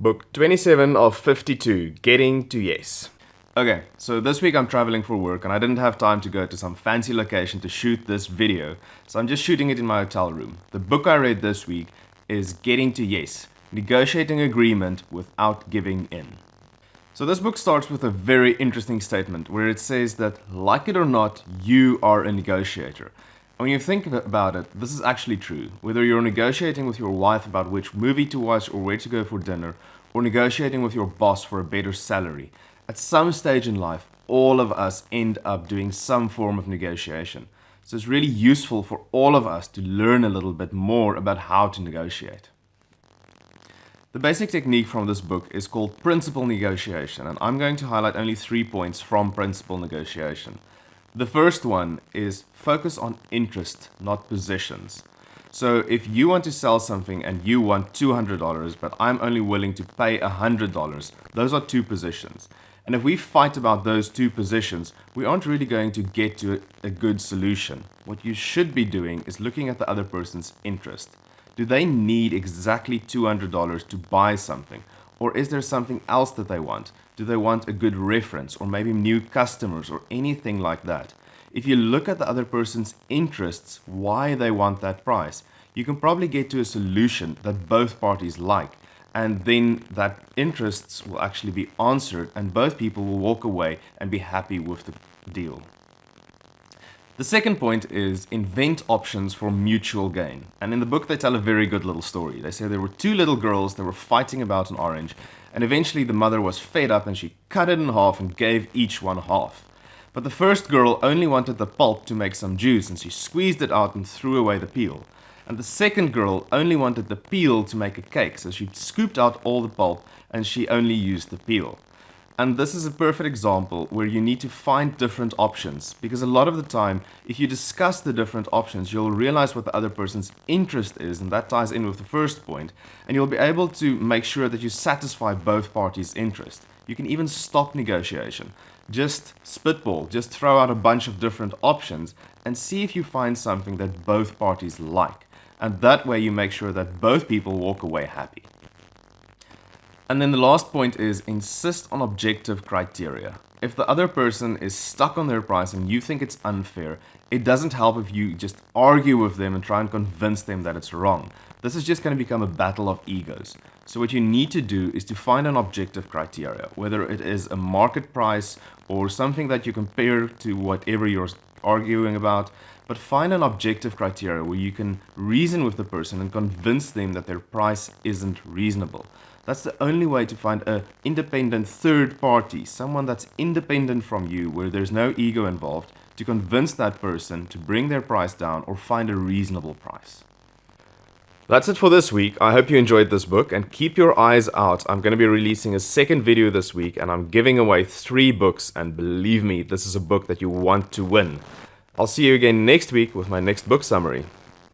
Book 27 of 52, Getting to Yes. Okay, so this week I'm traveling for work and I didn't have time to go to some fancy location to shoot this video, so I'm just shooting it in my hotel room. The book I read this week is Getting to Yes, Negotiating Agreement Without Giving In. So this book starts with a very interesting statement where it says that, like it or not, you are a negotiator. When you think about it, this is actually true. Whether you're negotiating with your wife about which movie to watch or where to go for dinner, or negotiating with your boss for a better salary, at some stage in life, all of us end up doing some form of negotiation. So it's really useful for all of us to learn a little bit more about how to negotiate. The basic technique from this book is called principal negotiation, and I'm going to highlight only 3 points from principal negotiation. The first one is focus on interest, not positions. So if you want to sell something and you want $200, but I'm only willing to pay $100, those are two positions. And if we fight about those two positions, we aren't really going to get to a good solution. What you should be doing is looking at the other person's interest. Do they need exactly $200 to buy something? Or is there something else that they want? Do they want a good reference or maybe new customers or anything like that? If you look at the other person's interests, why they want that price, you can probably get to a solution that both parties like. And then that interests will actually be answered and both people will walk away and be happy with the deal. The second point is invent options for mutual gain. And in the book they tell a very good little story. They say there were two little girls that were fighting about an orange, and eventually the mother was fed up and she cut it in half and gave each one half. But the first girl only wanted the pulp to make some juice and she squeezed it out and threw away the peel. And the second girl only wanted the peel to make a cake, so she scooped out all the pulp and she only used the peel. And this is a perfect example where you need to find different options, because a lot of the time, if you discuss the different options, you'll realize what the other person's interest is, and that ties in with the first point, and you'll be able to make sure that you satisfy both parties' interest. You can even stop negotiation. Just spitball, just throw out a bunch of different options and see if you find something that both parties like. And that way you make sure that both people walk away happy. And then the last point is insist on objective criteria. If the other person is stuck on their price and you think it's unfair, it doesn't help if you just argue with them and try and convince them that it's wrong. This is just going to become a battle of egos. So what you need to do is to find an objective criteria, whether it is a market price or something that you compare to whatever you're arguing about, but find an objective criteria where you can reason with the person and convince them that their price isn't reasonable. That's the only way to find an independent third party, someone that's independent from you, where there's no ego involved, to convince that person to bring their price down or find a reasonable price. That's it for this week. I hope you enjoyed this book and keep your eyes out. I'm going to be releasing a second video this week and I'm giving away 3 books, and believe me, this is a book that you want to win. I'll see you again next week with my next book summary.